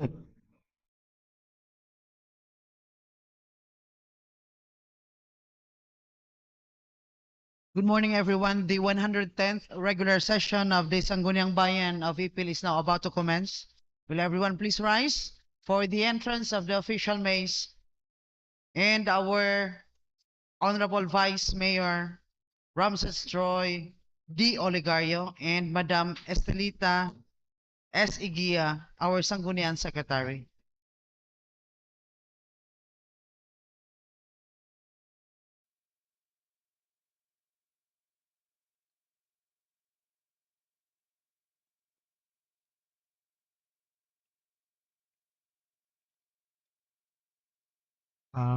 Good morning, everyone. The 110th regular session of the Sangguniang Bayan of Ipil is now about to commence. Will everyone please rise for the entrance of the official maze and our Honorable Vice Mayor Ramses Troy D. Oligario and Madam Estelita S. Igia, our Sangguniang Secretary.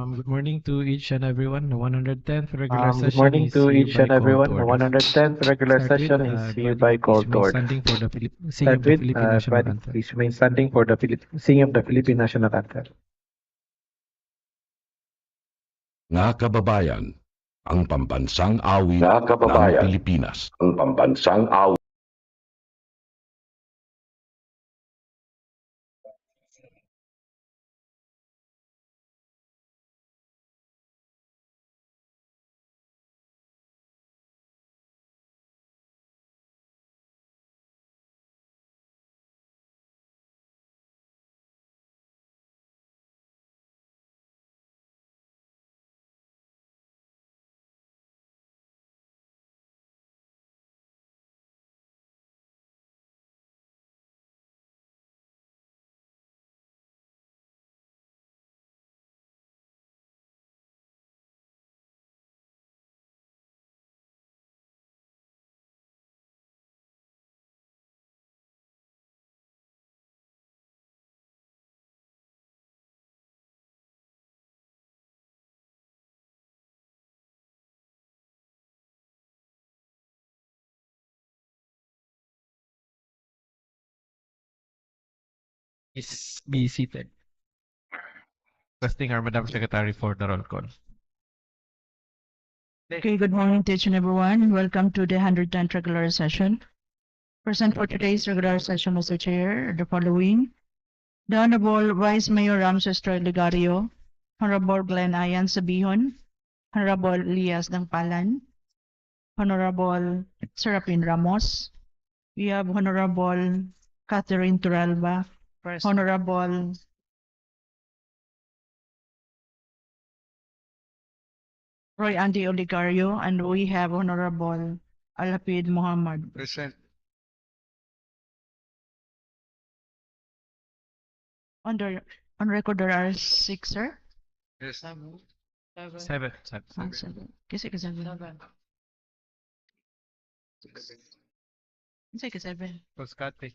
Good morning to each and everyone. The 110th regular Good session morning is to hereby each and called to everyone. The order. 110th regular Start with, session is hereby Buddy, please called to remain order. standing for the singing Start of the with, Philippine National Buddy, Anthem. please remain standing for the singing of the Philippine National Anthem. Nga kababayan, ang pambansang awit Nga ng kababayan, Pilipinas. ang pambansang awit Please be seated. Requesting our Madam Secretary for the roll call. Okay, good morning to each and everyone. Welcome to the 110th regular session. Present for today's regular session, Mr. Chair, the following. The Honorable Vice Mayor Ramses Troy Ligario, Honorable Glenn Ayan Sabihon, Honorable Elias Dangpalan, Honorable Serapin Ramos. We have Honorable Catherine Turalba, Honorable Roy Andy Oligario, and we have Honorable Alapid Muhammad. Present. On record there are 6, sir? Yes. Seven. Seven. Ah, 7. Kasi ka 7. Kasi ka 7. Coscate.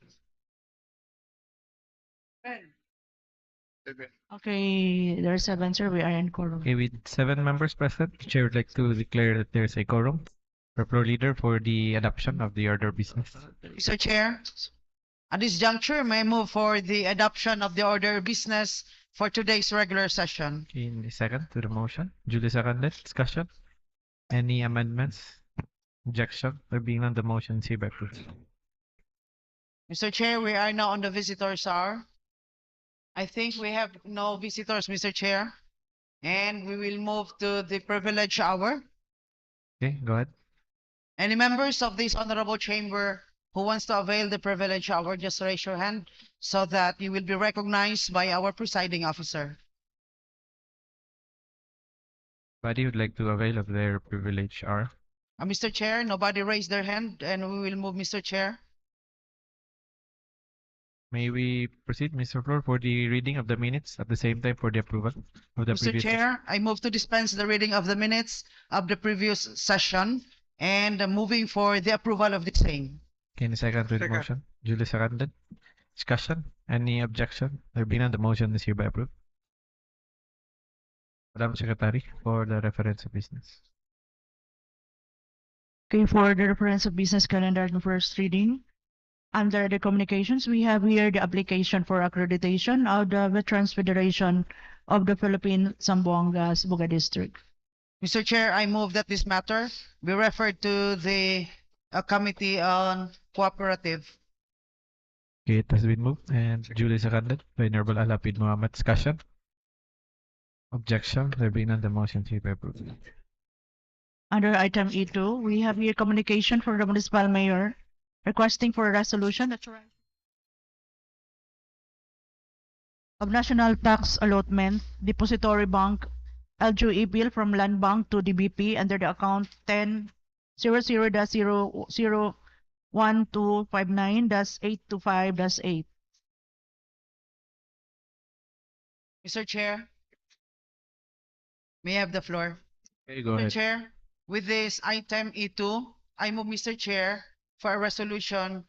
Okay, there are 7, sir. We are in quorum. Okay, with 7 members present, the Chair would like to declare that there is a quorum. For floor leader for the adoption of the order of business. Mr. Chair, at this juncture, may I move for the adoption of the order of business for today's regular session. Okay, in a second to the motion. Duly seconded. Discussion. Any amendments? Objection? There being none, the motion is hereby approved. Mr. Chair, we are now on the visitors hour. I think we have no visitors, Mr. Chair. And we will move to the privilege hour. Okay, go ahead. Any members of this honorable chamber who wants to avail the privilege hour, just raise your hand so that you will be recognized by our presiding officer. Body would like to avail of their privilege hour. Mr. Chair, nobody raised their hand and we will move, Mr. Chair. May we proceed, Mr. Floor, for the reading of the minutes at the same time for the approval of the Mr. previous Chair, I move to dispense the reading of the minutes of the previous session and moving for the approval of the same. Okay, in a second to the motion. Duly seconded. Discussion. Any objection? There being none, the motion is hereby approved. Madam Secretary, for the reference of business. Okay, for the reference of business calendar and first reading. Under the communications, we have here the application for accreditation of the Veterans Federation of the Philippine Zamboanga Buga District. Mr. Chair, I move that this matter be referred to the Committee on Cooperative. Okay, it has been moved and duly seconded by Honorable Alapid Mohammed. Discussion? Objection? There being none, the motion is approved. Under item E2, we have here communication from the municipal mayor requesting for a resolution of national tax allotment depository bank LGU bill from Land Bank to DBP under the account 10-00-01259-825-8. Mr. Chair, may I have the floor? Okay, go Mr. ahead. Chair, with this item E2, I move, Mr. Chair, for a resolution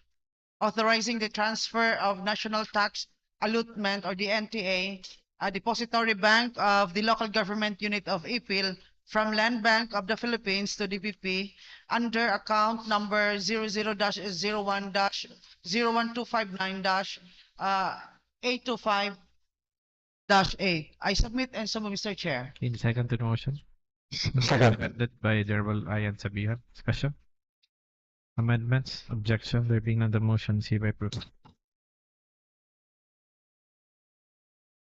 authorizing the transfer of national tax allotment or the NTA, a depository bank of the local government unit of IPIL from Land Bank of the Philippines to DBP under account number 00-01-01259-825-8. I submit and so move, Mr. Chair. In second to the motion. Seconded by the Honorable Ayan Sabihan. Discussion? Amendments? Objection? There being none, the motion is hereby approved.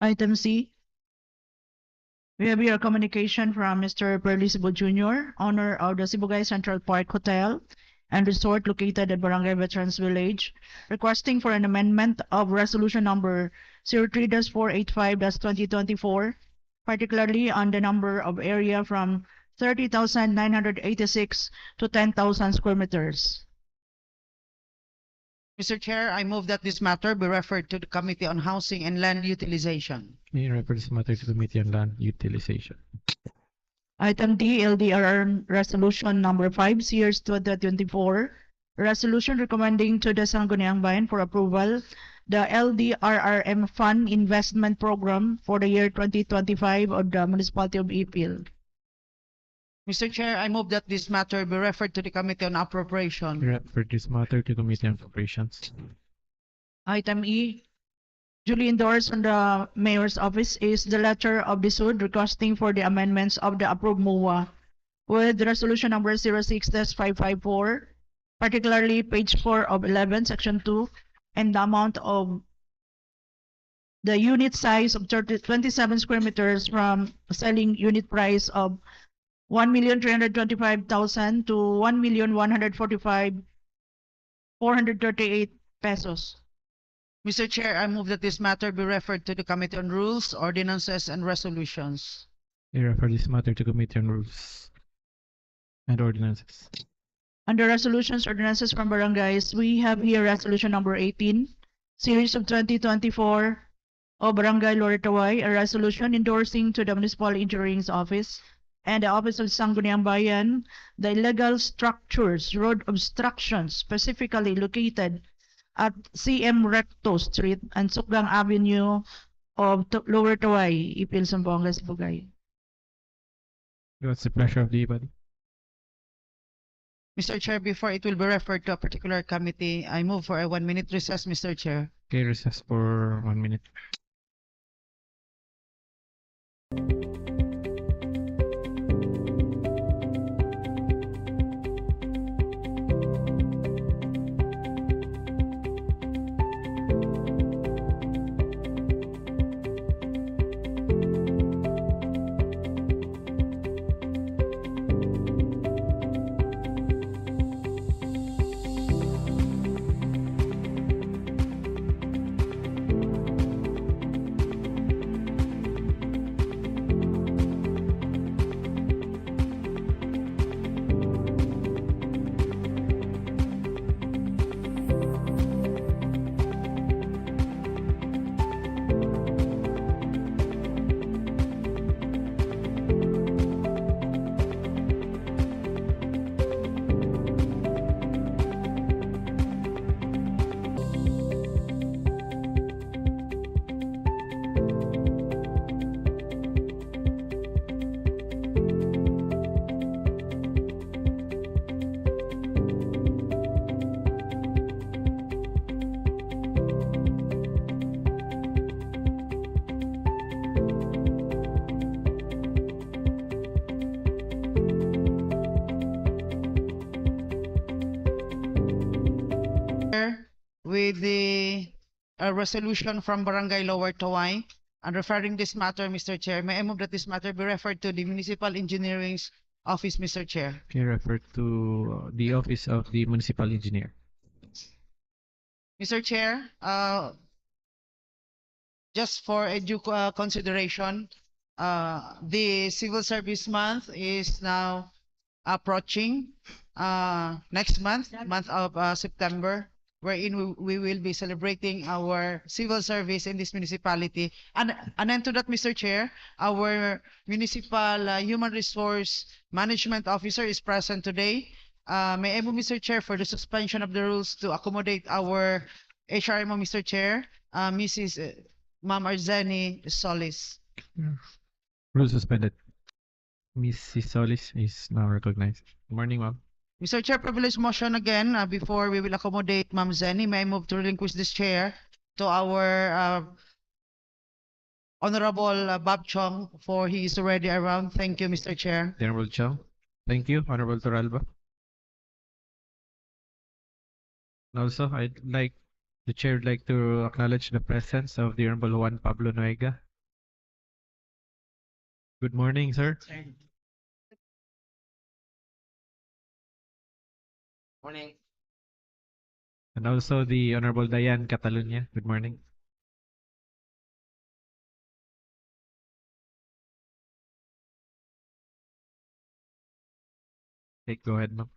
Item C. We have here a communication from Mr. Perly Cebu Jr., owner of the Sibugay Central Park Hotel and Resort located at Barangay Veterans Village, requesting for an amendment of resolution number 03-485-2024, particularly on the number of area from 30,986 to 10,000 square meters. Mr. Chair, I move that this matter be referred to the Committee on Housing and Land Utilization. May I refer this matter to Committee on Land Utilization. Item D, LDRR Resolution Number 5, Series 2024, resolution recommending to the Sangguniang Bayan for approval the LDRRM Fund Investment Program for the year 2025 of the Municipality of Ipil. Mr. Chair, I move that this matter be referred to the Committee on Appropriation. Refer this matter to Committee on Appropriations. Item E, duly endorsed from the Mayor's Office is the letter of the SUD requesting for the amendments of the approved MOA with resolution number 06-554, particularly page 4 of 11, section 2, and the amount of the unit size of 27 square meters from selling unit price of 1,325,000 to 1,145,438 pesos. Mr. Chair, I move that this matter be referred to the Committee on Rules, Ordinances, and Resolutions. May I refer this matter to Committee on Rules and Ordinances. Under resolutions, ordinances from barangays, we have here resolution number 18, series of 2024 of Barangay Loretaway, a resolution endorsing to the Municipal Engineering's Office and the Office of Sangguniang Bayan the illegal structures, road obstructions specifically located at CM Recto Street and Sukgang Avenue of Lower Taway, Ipil, Zamboanga, Sibugay. What's the pleasure of the body? Mr. Chair, before it will be referred to a particular committee, I move for a 1-minute recess, Mr. Chair. Okay, recess for 1 minute. With the a resolution from Barangay Lower Tawai. And referring this matter, Mr. Chair, may I move that this matter be referred to the Municipal Engineering's office, Mr. Chair. Okay, refer to the office of the municipal engineer. Mr. Chair, just for a due consideration, the Civil Service Month is now approaching. Next month of September, wherein we will be celebrating our civil service in this municipality. And then to that, Mr. Chair, our municipal human resource management officer is present today. May I move, Mr. Chair, for the suspension of the rules to accommodate our HRMO, Mr. Chair, Mrs. Ma'am Arzeni Solis. Rule suspended. Mrs. Solis is now recognized. Good morning, ma'am. Mr. Chair, privilege motion again before we will accommodate Ma'am Zeni. May I move to relinquish this chair to our Honorable Bob Chong, for he is already around. Thank you, Mr. Chair. The Honorable Chow. Thank you, Honorable Toralba. And also, the chair would like to acknowledge the presence of the Honorable Juan Pablo Nuega. Good morning, sir. Morning. And also the Honorable Diane Catalunya. Good morning. Okay, go ahead, ma'am.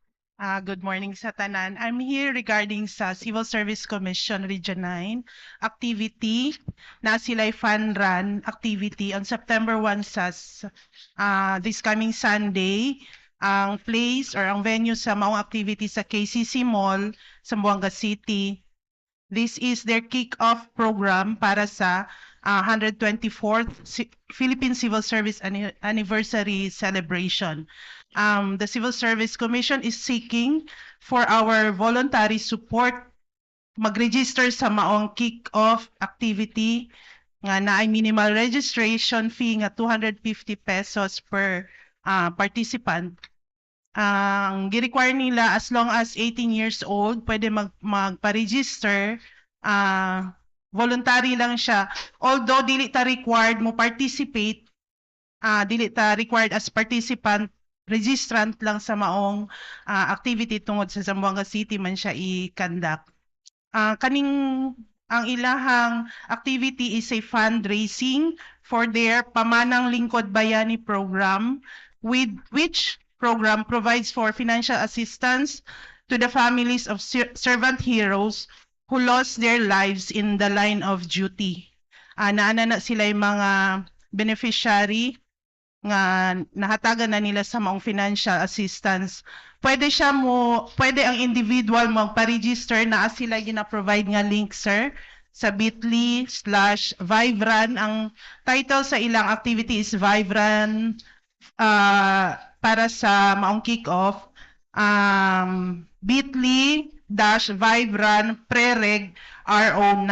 Good morning sa tanan. I'm here regarding sa Civil Service Commission Region 9 activity na sila'y fun run activity on September 1 sa this coming Sunday. Ang place or ang venue sa maong activity sa KCC Mall, Zamboanga City. This is their kick-off program para sa 124th Philippine Civil Service Anniversary Celebration. The Civil Service Commission is seeking for our voluntary support mag-register sa maong kick-off activity nga na ay minimal registration fee nga 250 pesos per participant. Ang gi-require nila as long as 18 years old, pwede magpa-register. Voluntary lang siya. Although dili ta required mo participate, dili ta required as participant, registrant lang sa maong activity tungod sa Zamboanga City man siya i-conduct. Ang ilahang activity is a fundraising for their Pamanang Lingkod Bayani program, with which program provides for financial assistance to the families of servant heroes who lost their lives in the line of duty. Naana na sila yung mga beneficiary nga nahatagan na nila sa maong financial assistance. Pwede ang individual magpa-register na sila gina-provide nga link, sir, sa bit.ly/Vivrun. Ang title sa ilang activity is Vivrun para sa maong kick-off. bit.ly/Vivrun Prereg RO9.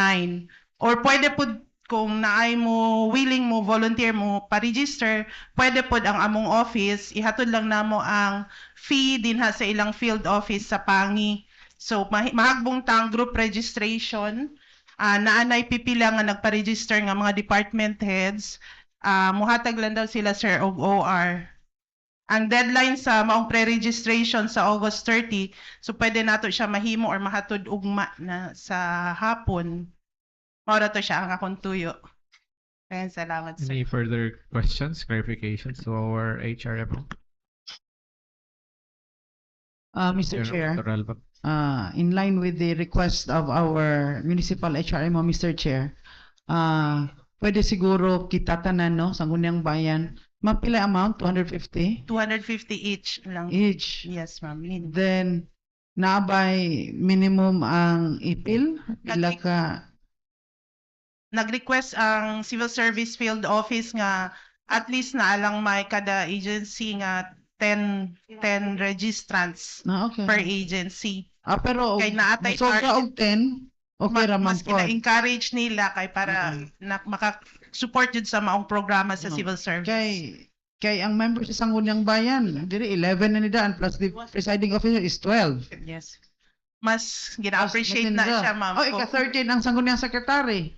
Or pwede po kung naay mo willing mo volunteer mo pa-register, pwede pod ang among office ihatod lang namo ang fee dinha sa ilang field office sa Pangi. So mahagbong tang group registration, naanay pipila nga nagpa-register nga mga department heads, muhatag lang daw sila sir og OR. Ang deadline sa maong pre-registration sa August 30, so pwede nato siya mahimo or mahatod ugma na sa hapon. Maura to siya ang akong tuyo. Kaya salamat, sir. Any further questions, clarifications to our HRMO? Mr. Chair, Toralba. in line with the request of our municipal HRMO, Mr. Chair, pwede siguro kita tanan, no, sa Sangguniang Bayan, mapila amount, 250 250 each lang. each. Yes, ma'am. Minimum. Then, naabay minimum ang ipil, pila ka, Nag-request ang Civil Service Field Office nga at least na alang may kada agency nga 10 registrants okay. per agency. Pero, Kay naatay sobra og 10, okay raman Mas po. kina-encourage nila kay para maka-support yun sa maong programa sa civil service. Kay ang members sa Sangguniang Bayan, dili 11 na nidaan plus the presiding officer is 12. Yes. Mas gina-appreciate na Matinda. siya, ma'am. Oh, ika-13 ang sangguniang secretary.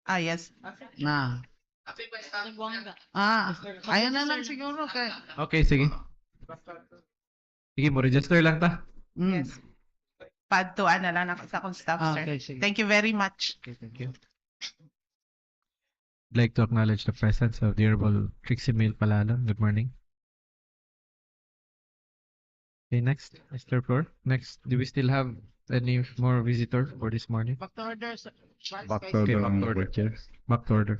Ah, yes. Na. Ayan na lang siguro kay. Okay, sige. Sige mo, register lang ta. Mm. Yes. Padtuan na lang ako sa akong staff, sir. Okay, sige. Thank you very much. Okay, thank you. I'd like to acknowledge the presence of the Honorable Trixie Mail Palalan. Good morning. Okay, next, Mr. Flor. Next, do we still have any more visitors for this morning? Back to order. Okay, back to order. Back to order.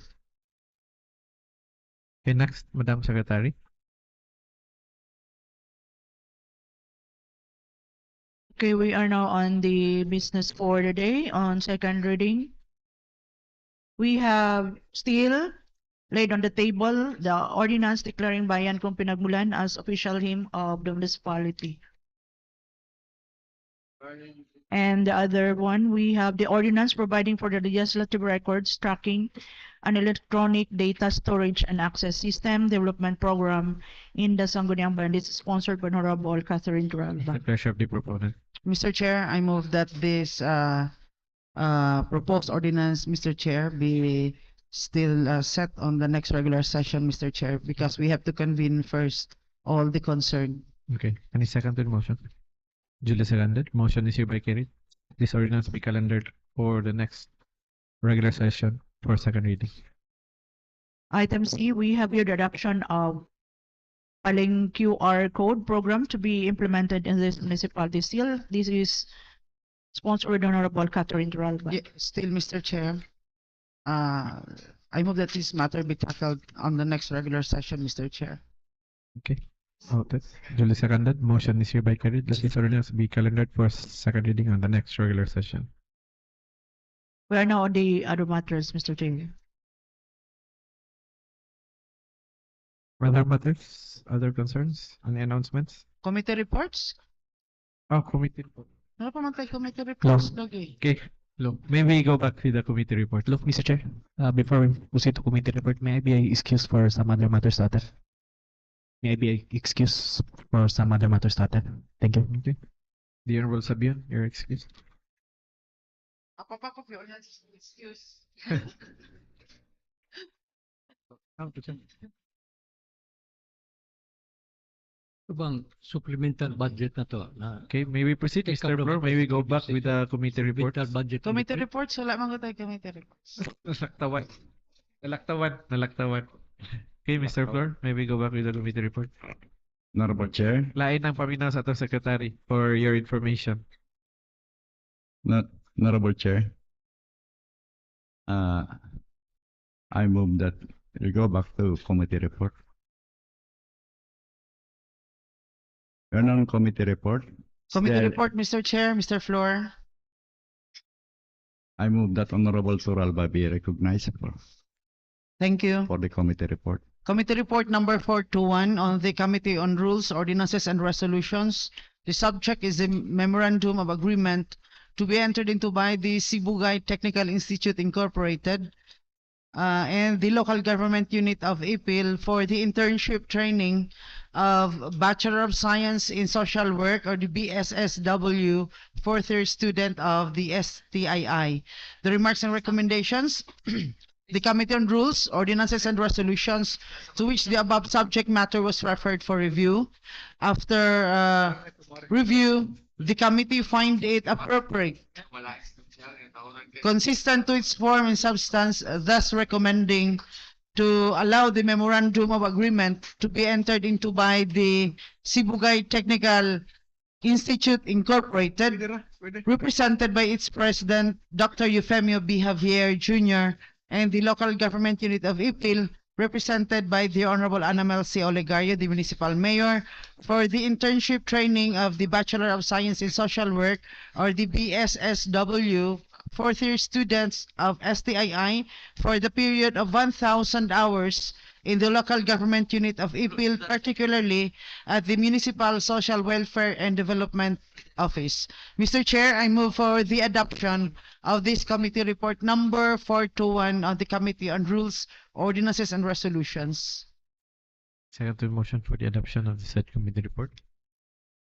Okay, next, Madam Secretary. Okay, we are now on the business for the day on second reading. We have still laid on the table the ordinance declaring Bayan kung Pinagmulan as official hymn of the municipality. And the other one, we have the ordinance providing for the legislative records tracking an electronic data storage and access system development program in the Sangguniang Bayan. This is sponsored by Honorable Catherine The Duralba. pleasure of the proponent. Mr. Chair, I move that this proposed ordinance, Mr. Chair, be still set on the next regular session, Mr. Chair, because we have to convene first all the concerned. Okay, any second to the motion? Duly seconded. Motion is hereby carried. This ordinance be calendared for the next regular session for second reading. Item C, we have here the adoption of Paling QR code program to be implemented in this municipality. Still, this is sponsored by Honorable Catherine Duralba. Yeah, still, Mr. Chair, I move that this matter be tackled on the next regular session, Mr. Chair. Okay, noted. Duly seconded. Motion is hereby carried. Let this ordinance be calendared for second reading on the next regular session. We are now on the other matters, Mr. Chair. Other matters, other concerns, any announcements? Committee reports? Oh, committee report. Ano pa man tayo committee reports, Logi? Okay, look, maybe go back to the committee report. Look, Mr. Chair, before we proceed to committee report, may I be excused for some other matters later? May I be excused for some other matters later? Thank you. Okay. The Honorable Sabian, your excuse. Ako pa ko, excuse. Ito bang supplemental budget na to? Na Okay, may we proceed, Take Mr. up Flor? May we go back with the committee report? supplemental budget. Committee reports, wala man ko tayo committee reports. Nalaktawan. Nalaktawan. Okay, Mr. Flor, may we go back with the committee report? Honorable Chair, Lain ng paminaw sa atong secretary for your information. Honorable Chair, I move that we go back to committee report. Yun ang committee report. Committee There- report, Mr. Chair, Mr. Floor. I move that Honorable Suralba be recognized Thank you. for the committee report. Committee report number 421 on the Committee on Rules, Ordinances, and Resolutions. The subject is the memorandum of agreement to be entered into by the Sibugay Technical Institute Incorporated and the local government unit of IPIL for the internship training of Bachelor of Science in Social Work, or the BSSW, fourth year student of the STII. The remarks and recommendations. The Committee on Rules, Ordinances, and Resolutions, to which the above subject matter was referred for review. After review, the committee find it appropriate, consistent to its form and substance, thus recommending to allow the memorandum of agreement to be entered into by the Sibugay Technical Institute Incorporated, represented by its president, Dr. Eufemio B. Javier Jr., and the local government unit of IPIL, represented by the Honorable Anamel C. Olegario, the municipal mayor, for the internship training of the Bachelor of Science in Social Work, or the BSSW, fourth year students of STII for the period of 1,000 hours in the local government unit of IPIL, particularly at the Municipal Social Welfare and Development Office. Mr. Chair, I move for the adoption of this committee report number 421 of the Committee on Rules, Ordinances, and Resolutions. Second to motion for the adoption of the said committee report.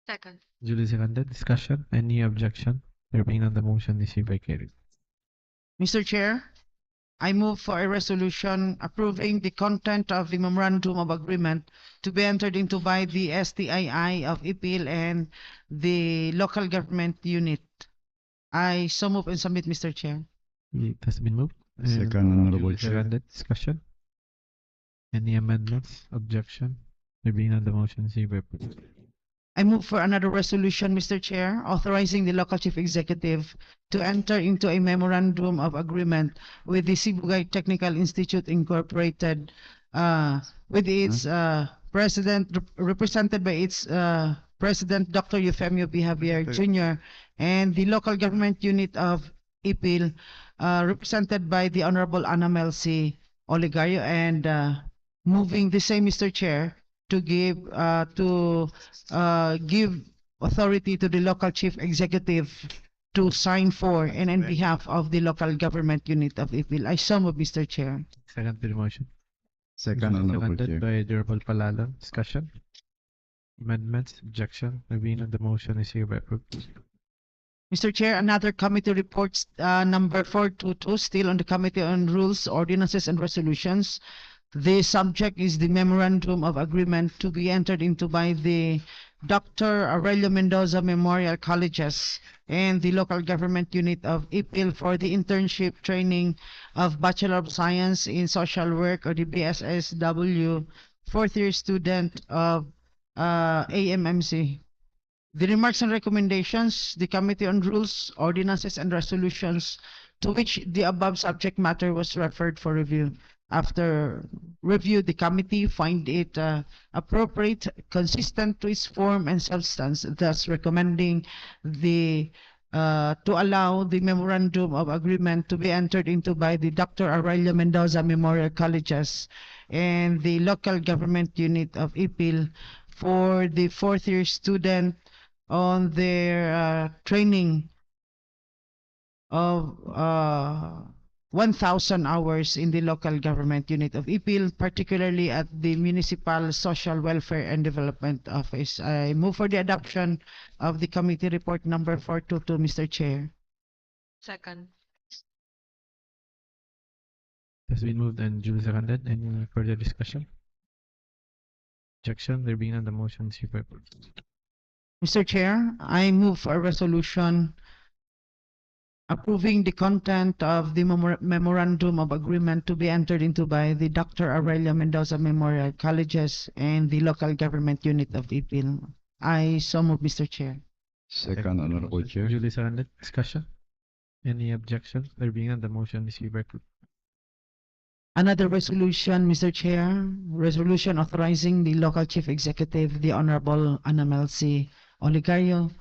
Second. Duly seconded. Discussion. Any objection? There being none, the motion is hereby carried. Mr. Chair, I move for a resolution approving the content of the memorandum of agreement to be entered into by the STII of IPIL and the local government unit. I so move and submit, Mr. Chair. It has been moved. and Second, Honorable duly Chair. seconded. Discussion. Any amendments? Objection? There being none, the motion is hereby approved. I move for another resolution, Mr. Chair, authorizing the local chief executive to enter into a memorandum of agreement with the Sibugay Technical Institute Incorporated, with its president, represented by its president, Dr. Eufemio B. Javier Jr., and the local government unit of IPIL, represented by the Honorable Ana Melcy Oligario, and moving the same, Mr. Chair, to give authority to the local chief executive to sign for and in behalf of the local government unit of IPIL. I so move, Mr. Chair. Second to the motion. Second, Duly Honorable seconded Chair. by Honorable Palalan. Discussion. Amendments? Objection? There being none, the motion is hereby approved. Mr. Chair, another committee reports number 422, still on the Committee on Rules, Ordinances, and Resolutions. The subject is the memorandum of agreement to be entered into by the Dr. Aurelio Mendoza Memorial Colleges and the local government unit of IPIL for the internship training of Bachelor of Science in Social Work, or the BSSW, fourth year student of AMMC. The remarks and recommendations, the Committee on Rules, Ordinances, and Resolutions, to which the above subject matter was referred for review. After review, the committee find it appropriate, consistent to its form and substance, thus recommending to allow the memorandum of agreement to be entered into by the Dr. Aurelio Mendoza Memorial Colleges and the local government unit of IPIL for the fourth year student on their training of 1,000 hours in the local government unit of IPIL, particularly at the Municipal Social Welfare and Development Office. I move for the adoption of the committee report number 422, Mr. Chair. Second. It has been moved and duly seconded. Any further discussion? Objection? There being none, the motion is hereby approved. Mr. Chair, I move for a resolution approving the content of the memorandum of agreement to be entered into by the Dr. Aurelio Mendoza Memorial Colleges and the local government unit of IPIL. I so move, Mr. Chair. Second, Honorable Chair. Duly seconded. Discussion? Any objection? There being none, the motion is hereby approved. Another resolution, Mr. Chair, resolution authorizing the local chief executive, the Honorable Ana Melcy Oligario,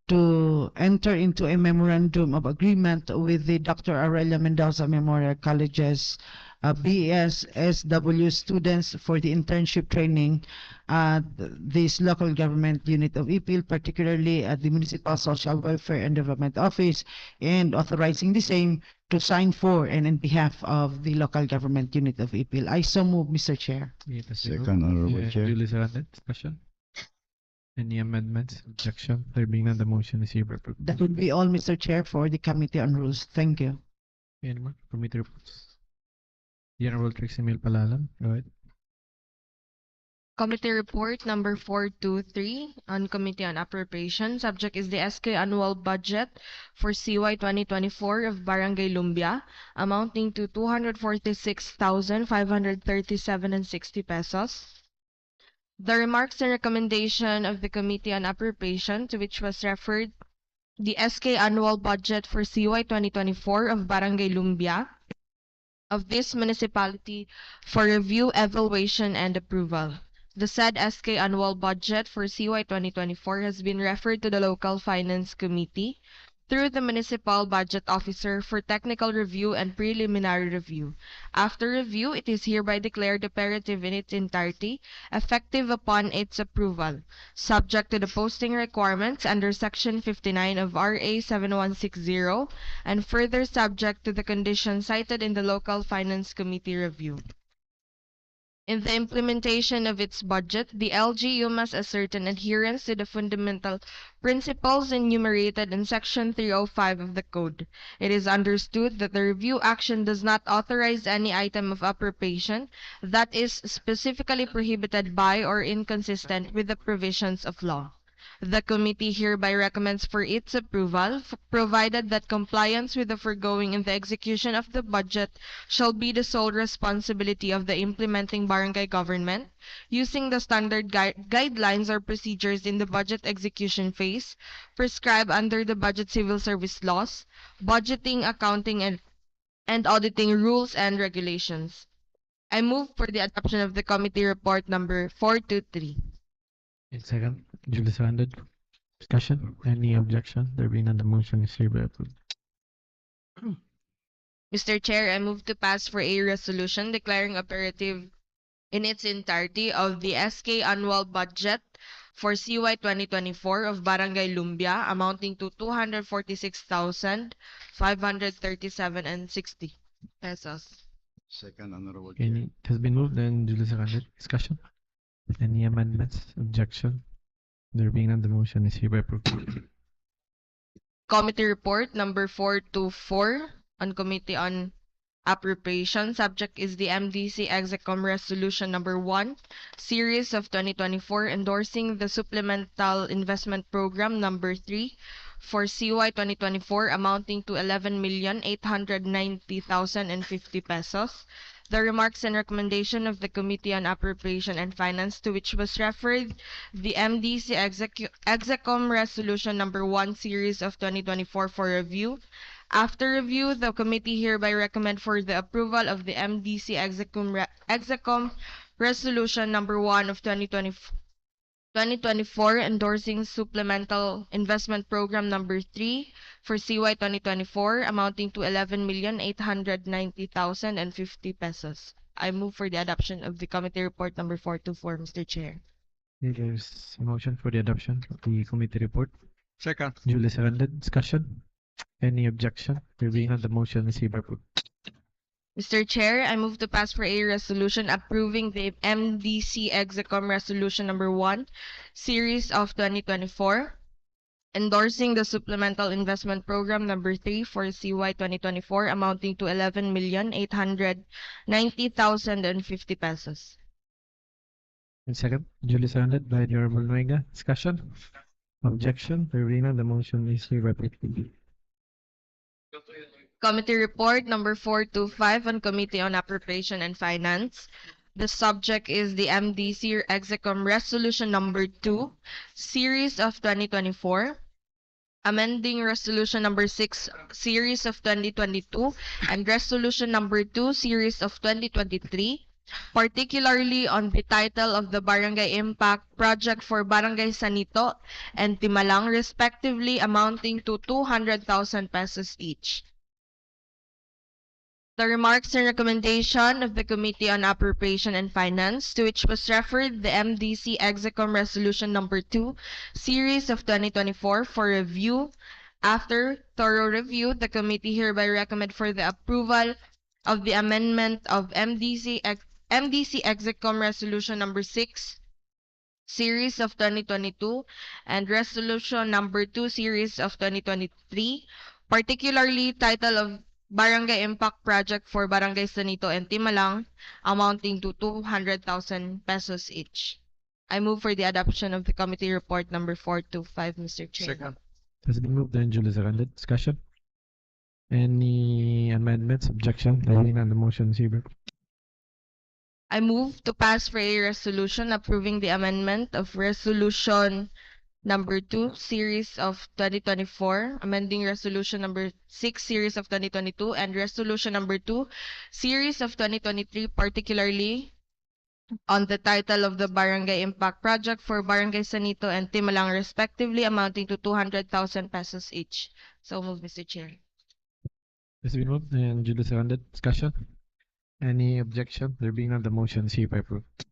to enter into a memorandum of agreement with the Dr. Aurelio Mendoza Memorial Colleges BSSW students for the internship training at this local government unit of IPIL, particularly at the Municipal Social Welfare and Development Office, and authorizing the same to sign for and in behalf of the local government unit of IPIL. I so move, Mr. Chair. It has been Second, moved. Honorable Chair. Duly seconded. Discussion? Any amendments? Objection? There being none, the motion is hereby approved. That would be all, Mr. Chair, for the Committee on Rules. Thank you. Any more? Committee reports. The Honorable Trixie Mil Palalan. Go ahead. Committee report number 423 on Committee on Appropriations. Subject is the SK annual budget for CY 2024 of Barangay Lumbia, amounting to 246,537.60 pesos. The remarks and recommendation of the Committee on Appropriation, to which was referred the SK annual budget for CY 2024 of Barangay Lumbia of this municipality for review, evaluation, and approval. The said SK annual budget for CY 2024 has been referred to the Local Finance Committee through the Municipal Budget Officer for technical review and preliminary review. After review, it is hereby declared operative in its entirety, effective upon its approval, subject to the posting requirements under Section 59 of RA 7160, and further subject to the conditions cited in the Local Finance Committee review. In the implementation of its budget, the LGU must ascertain adherence to the fundamental principles enumerated in Section 305 of the Code. It is understood that the review action does not authorize any item of appropriation that is specifically prohibited by or inconsistent with the provisions of law. The committee hereby recommends for its approval, provided that compliance with the foregoing in the execution of the budget shall be the sole responsibility of the implementing barangay government, using the standard guidelines or procedures in the budget execution phase, prescribed under the Budget Civil Service laws, budgeting, accounting, and auditing rules and regulations. I move for the adoption of the committee report number 423. In second, duly seconded. Discussion? Any objection? There being none, the motion is hereby approved. Mr. Chair, I move to pass for a resolution declaring operative in its entirety of the SK annual budget for CY 2024 of Barangay Lumbia amounting to 246,537 and 60 pesos. Second, Honorable Chair. It has been moved and duly seconded. Discussion? Any amendments? Objection? There being none, the motion is hereby approved. Committee report number 424 on Committee on Appropriation. Subject is the MDC Execom Resolution number 1, Series of 2024, endorsing the Supplemental Investment Program number 3 for CY 2024 amounting to 11,890,050 pesos. The remarks and recommendation of the Committee on Appropriation and Finance, to which was referred the MDC Execom Resolution number 1, Series of 2024 for review. After review, the committee hereby recommend for the approval of the MDC Execom Resolution number 1 of 2024 endorsing Supplemental Investment Program number 3 for CY 2024 amounting to 11,890,050 pesos. I move for the adoption of the committee report number 424, Mr. Chair. There's a motion for the adoption of the committee report. Second. Duly seconded. Discussion? Any objection? There being none, the motion is hereby approved. Mr. Chair, I move to pass for a resolution approving the MDC Execom Resolution number 1, Series of 2024, endorsing the Supplemental Investment Program number 3 for CY 2024 amounting to 11,890,050 pesos. And second, duly seconded by the Honorable Nuega. Discussion? Objection? There being none, the motion is hereby approved. Committee report number 425 on Committee on Appropriation and Finance. The subject is the MDC Execom Resolution number 2, Series of 2024, amending Resolution number 6, Series of 2022, and Resolution number 2, Series of 2023, particularly on the title of the Barangay Impact Project for Barangay Sanito and Timalang, respectively, amounting to 200,000 pesos each. The remarks and recommendation of the Committee on Appropriation and Finance, to which was referred the MDC Execom Resolution number 2, Series of 2024 for review. After thorough review, the committee hereby recommend for the approval of the amendment of MDC Execom Resolution number 6, Series of 2022, and Resolution number 2, Series of 2023, particularly title of Barangay Impact Project for Barangay Sanito and Timalang, amounting to 200,000 pesos each. I move for the adoption of the committee report number 425, Mr. Chair. Second. It has been moved and duly seconded. Discussion? Any amendments? Objection? There being none, the motion is hereby approved. I move to pass for a resolution approving the amendment of Resolution number 2, Series of 2024, amending Resolution number 6, Series of 2022, and Resolution number 2, Series of 2023, particularly on the title of the Barangay Impact Project for Barangay Sanito and Timalang, respectively, amounting to 200,000 pesos each. So move, Mr. Chair. It has been moved and duly seconded. Discussion? Any objection? There being none, the motion is hereby approved.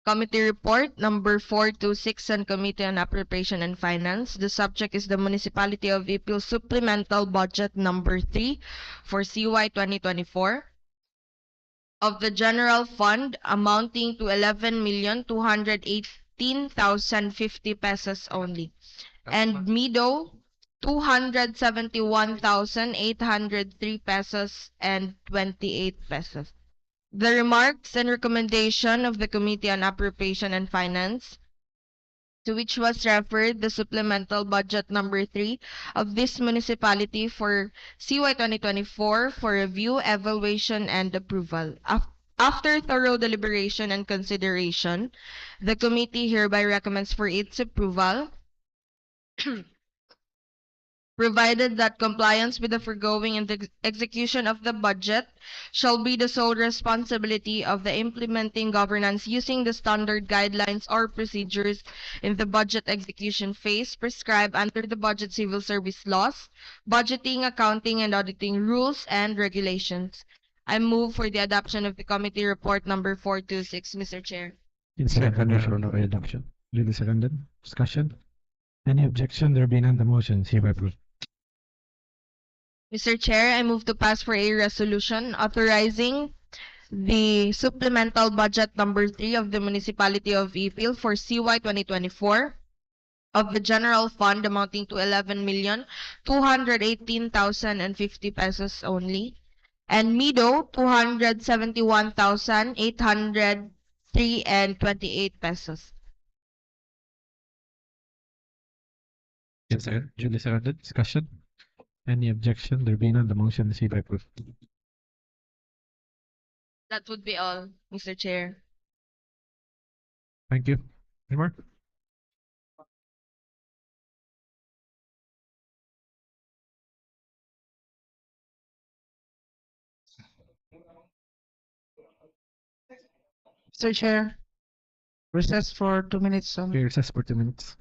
Committee report number 426 on Committee on Appropriation and Finance. The subject is the Municipality of Ipil Supplemental Budget number 3 for CY 2024. of the general fund amounting to 11,218,050 pesos only. And MEDO, 271,803 pesos and 28 pesos. The remarks and recommendation of the Committee on Appropriation and Finance, to which was referred the supplemental budget number 3 of this municipality for CY 2024 for review, evaluation, and approval. After thorough deliberation and consideration, the committee hereby recommends for its approval, provided that compliance with the foregoing and the execution of the budget shall be the sole responsibility of the implementing governance using the standard guidelines or procedures in the budget execution phase prescribed under the Budget Civil Service laws, budgeting, accounting, and auditing rules and regulations. I move for the adoption of the committee report number 426, Mr. Chair. It's recommendation for adoption. Duly seconded. Discussion. Any objection? There being none, the motion is hereby approved. Mr. Chair, I move to pass for a resolution authorizing the supplemental budget number 3 of the municipality of Ipil for CY 2024 of the general fund amounting to 11,218,050 pesos only, and MEDO 271,803 and 28 pesos. Yes, sir. Duly seconded. Discussion. Any objection? There being none, the motion is hereby approved. That would be all, Mr. Chair. Thank you. Any more? Mr. Chair, recess for 2 minutes. Okay, recess for 2 minutes.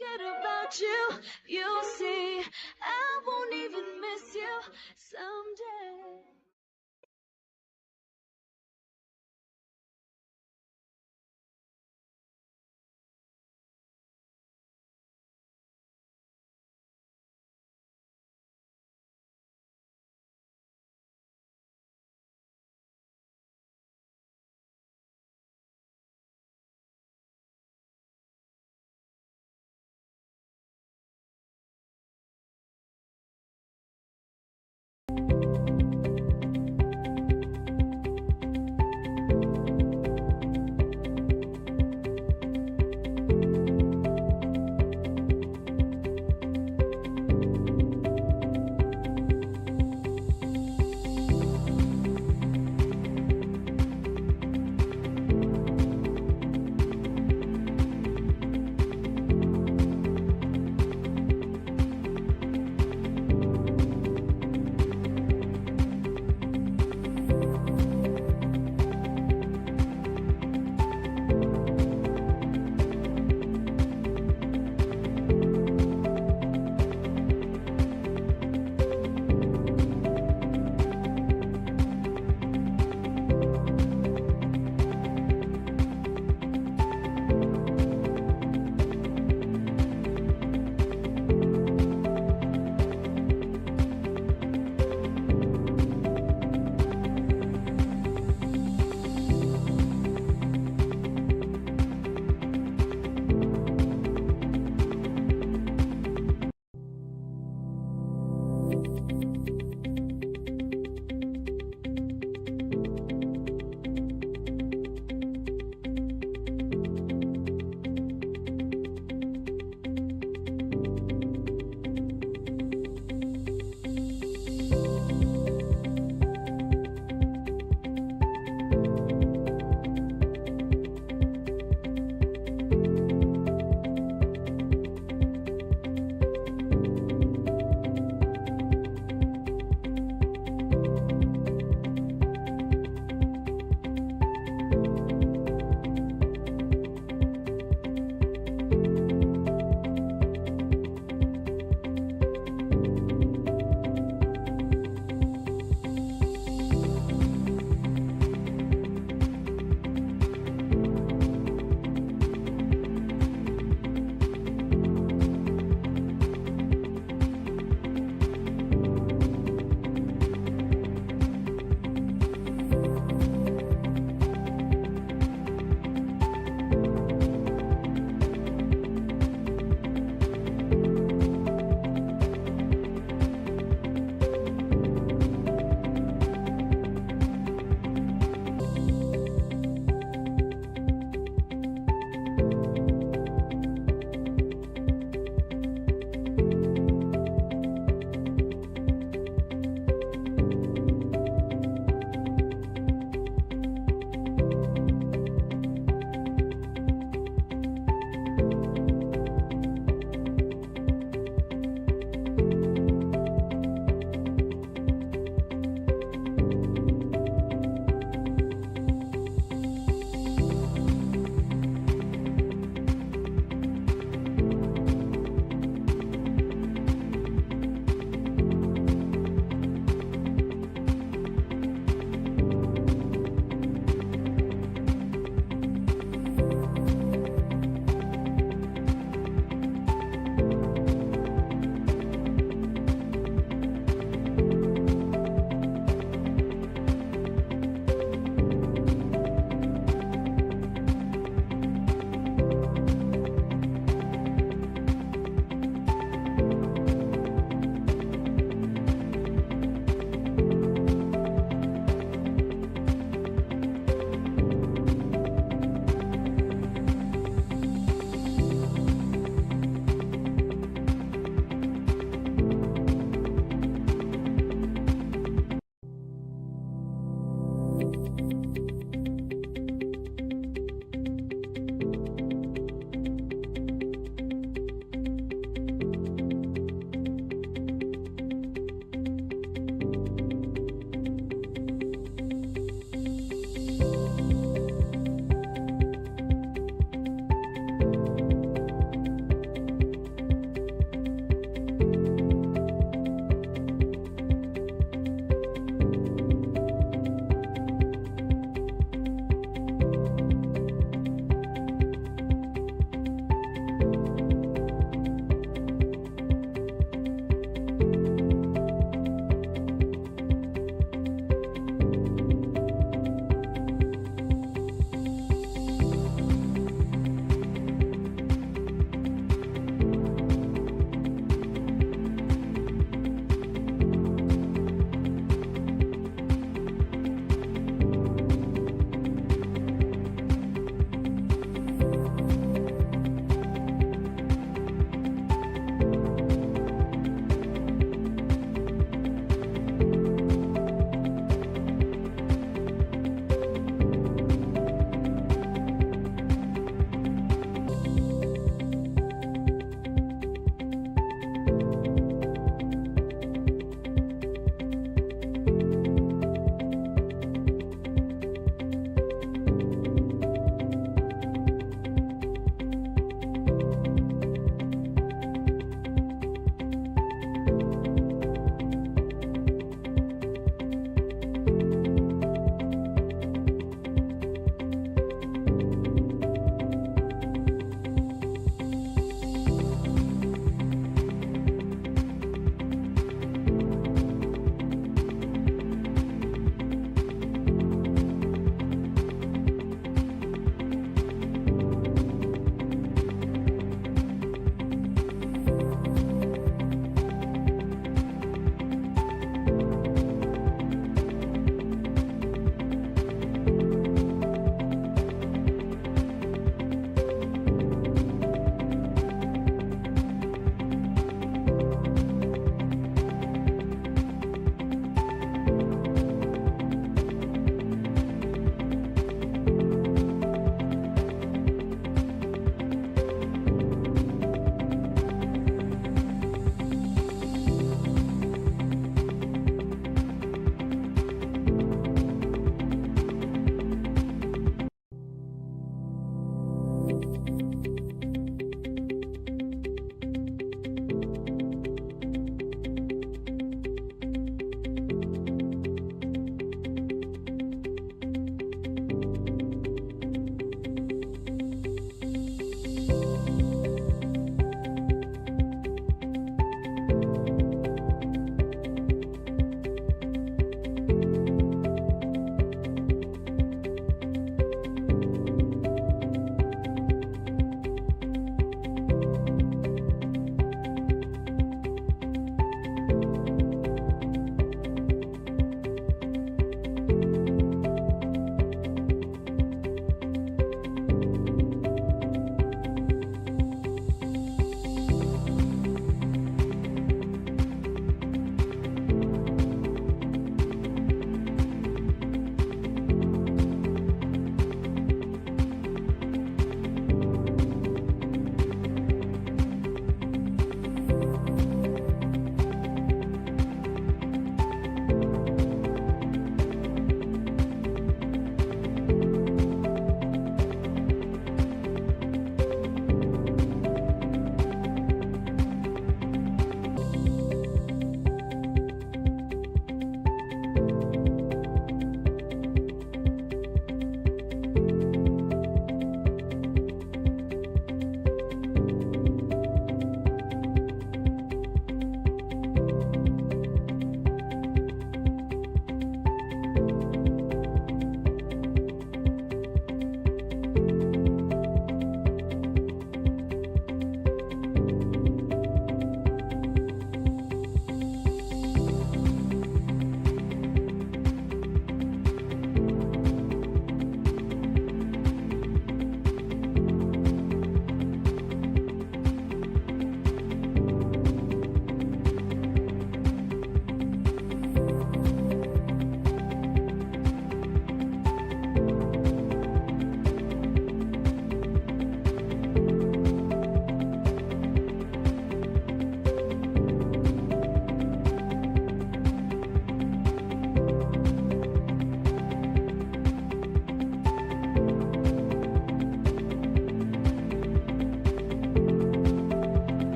forget about you. You'll see, I won't even miss you someday.